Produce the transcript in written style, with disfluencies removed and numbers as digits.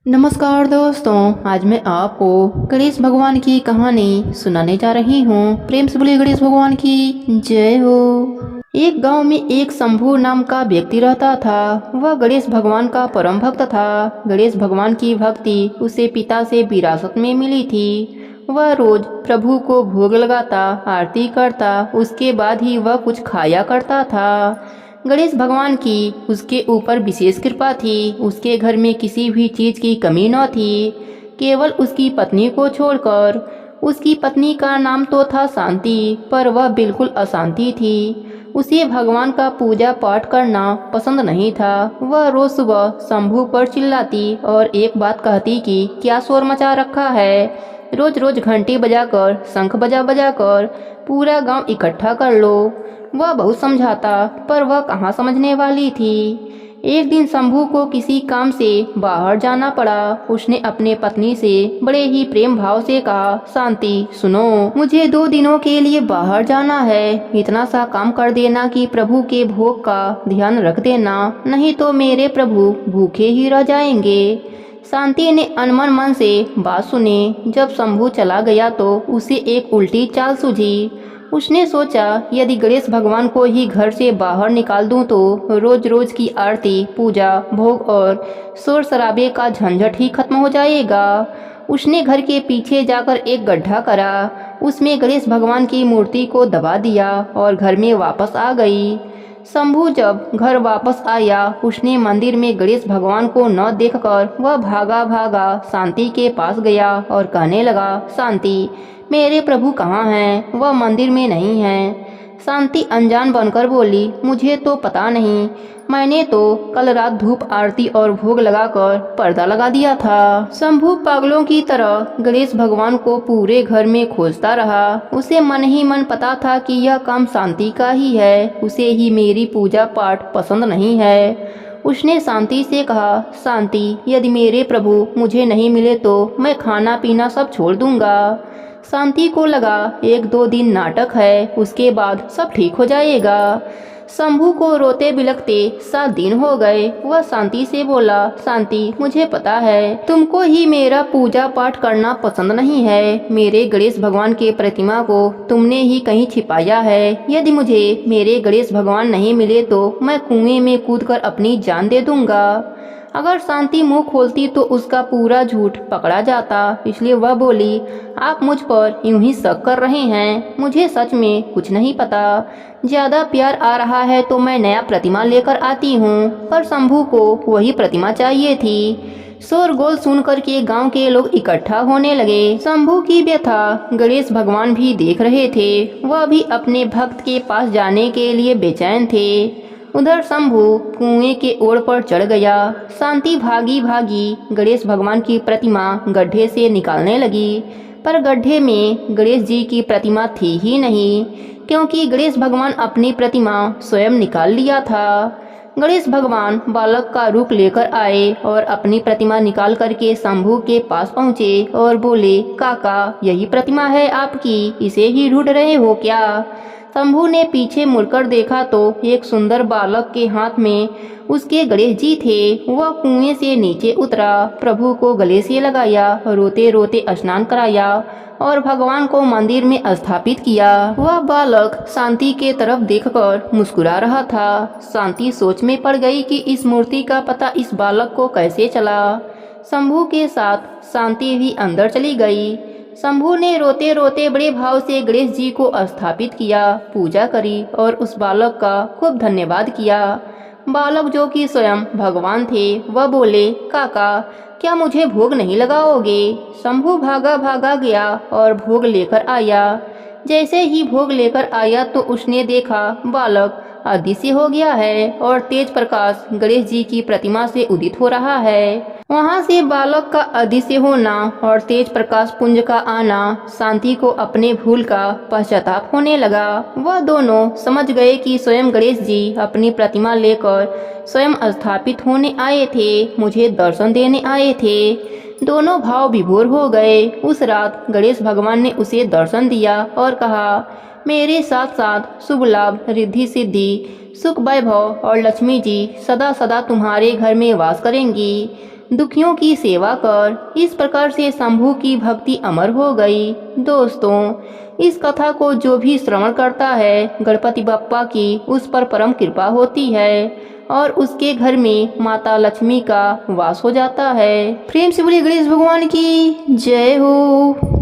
नमस्कार दोस्तों, आज मैं आपको गणेश भगवान की कहानी सुनाने जा रही हूँ। प्रेम से बोलिए गणेश भगवान की जय हो। एक गांव में एक शंभू नाम का व्यक्ति रहता था। वह गणेश भगवान का परम भक्त था। गणेश भगवान की भक्ति उसे पिता से विरासत में मिली थी। वह रोज प्रभु को भोग लगाता, आरती करता, उसके बाद ही वह कुछ खाया करता था। गणेश भगवान की उसके ऊपर विशेष कृपा थी। उसके घर में किसी भी चीज की कमी न थी, केवल उसकी पत्नी को छोड़कर। उसकी पत्नी का नाम तो था शांति, पर वह बिल्कुल अशांति थी। उसे भगवान का पूजा पाठ करना पसंद नहीं था। वह रोज सुबह शंभू पर चिल्लाती और एक बात कहती कि क्या शोर मचा रखा है। रोज रोज घंटी बजाकर, शंख बजाकर पूरा गांव इकट्ठा कर लो। वह बहुत समझाता, पर वह कहाँ समझने वाली थी। एक दिन शंभू को किसी काम से बाहर जाना पड़ा। उसने अपने पत्नी से बड़े ही प्रेम भाव से कहा, शांति सुनो, मुझे 2 दिनों के लिए बाहर जाना है। इतना सा काम कर देना कि प्रभु के भोग का ध्यान रख देना, नहीं तो मेरे प्रभु भूखे ही रह जाएंगे। शांति ने अनमन मन से बात सुनी। जब शंभू चला गया तो उसे एक उल्टी चाल सूझी। उसने सोचा, यदि गणेश भगवान को ही घर से बाहर निकाल दूं तो रोज रोज की आरती, पूजा, भोग और शोर शराबे का झंझट ही खत्म हो जाएगा। उसने घर के पीछे जाकर एक गड्ढा करा, उसमें गणेश भगवान की मूर्ति को दबा दिया और घर में वापस आ गई। शंभू जब घर वापस आया, उसने मंदिर में गणेश भगवान को न देखकर वह भागा भागा शांति के पास गया और कहने लगा, शांति, मेरे प्रभु कहाँ हैं? वह मंदिर में नहीं हैं। शांति अनजान बनकर बोली, मुझे तो पता नहीं, मैंने तो कल रात धूप आरती और भोग लगाकर पर्दा लगा दिया था। शंभू पागलों की तरह गणेश भगवान को पूरे घर में खोजता रहा। उसे मन ही मन पता था कि यह काम शांति का ही है, उसे ही मेरी पूजा पाठ पसंद नहीं है। उसने शांति से कहा, शांति, यदि मेरे प्रभु मुझे नहीं मिले तो मैं खाना पीना सब छोड़ दूंगा। शांति को लगा 1-2 दिन नाटक है, उसके बाद सब ठीक हो जाएगा। शंभू को रोते बिलखते 7 दिन हो गए। वह शांति से बोला, शांति, मुझे पता है तुमको ही मेरा पूजा पाठ करना पसंद नहीं है। मेरे गणेश भगवान के प्रतिमा को तुमने ही कहीं छिपाया है। यदि मुझे मेरे गणेश भगवान नहीं मिले तो मैं कुएं में कूदकर अपनी जान दे दूंगा। अगर शांति मुंह खोलती तो उसका पूरा झूठ पकड़ा जाता, इसलिए वह बोली, आप मुझ पर यूं ही शक कर रहे हैं, मुझे सच में कुछ नहीं पता। ज्यादा प्यार आ रहा है तो मैं नया प्रतिमा लेकर आती हूँ। पर शंभू को वही प्रतिमा चाहिए थी। शोरगोल सुनकर के गांव के लोग इकट्ठा होने लगे। शंभू की व्यथा गणेश भगवान भी देख रहे थे। वह भी अपने भक्त के पास जाने के लिए बेचैन थे। उधर शंभू कुएं के ओर पर चढ़ गया। शांति भागी भागी गणेश भगवान की प्रतिमा गड्ढे से निकालने लगी, पर गड्ढे में गणेश जी की प्रतिमा थी ही नहीं, क्योंकि गणेश भगवान अपनी प्रतिमा स्वयं निकाल लिया था। गणेश भगवान बालक का रूप लेकर आए और अपनी प्रतिमा निकाल करके शंभू के पास पहुँचे और बोले, काका, यही प्रतिमा है आपकी, इसे ही ढूंढ रहे हो क्या? शंभू ने पीछे मुड़कर देखा तो एक सुंदर बालक के हाथ में उसके गणेश जी थे। वह कुएं से नीचे उतरा, प्रभु को गले से लगाया, रोते रोते स्नान कराया और भगवान को मंदिर में स्थापित किया। वह बालक शांति के तरफ देखकर मुस्कुरा रहा था। शांति सोच में पड़ गई कि इस मूर्ति का पता इस बालक को कैसे चला। शंभू के साथ शांति भी अंदर चली गई। शंभू ने रोते रोते बड़े भाव से गणेश जी को स्थापित किया, पूजा करी और उस बालक का खूब धन्यवाद किया। बालक, जो कि स्वयं भगवान थे, वह बोले, काका, क्या मुझे भोग नहीं लगाओगे? शंभू भागा भागा गया और भोग लेकर आया। जैसे ही भोग लेकर आया तो उसने देखा बालक अदृश्य हो गया है और तेज प्रकाश गणेश जी की प्रतिमा से उदित हो रहा है। वहां से बालक का अदृश्य होना और तेज प्रकाश पुंज का आना शांति को अपने भूल का पश्चाताप होने लगा। वह दोनों समझ गए कि स्वयं गणेश जी अपनी प्रतिमा लेकर स्वयं स्थापित होने आए थे, मुझे दर्शन देने आए थे। दोनों भाव विभोर हो गए। उस रात गणेश भगवान ने उसे दर्शन दिया और कहा, मेरे साथ साथ शुभ लाभ, रिद्धि सिद्धि, सुख वैभव और लक्ष्मी जी सदा सदा तुम्हारे घर में वास करेंगी। दुखियों की सेवा कर। इस प्रकार से शंभू की भक्ति अमर हो गई। दोस्तों, इस कथा को जो भी श्रवण करता है, गणपति बप्पा की उस पर परम कृपा होती है और उसके घर में माता लक्ष्मी का वास हो जाता है। प्रेम से बोलिए गणेश भगवान की जय हो।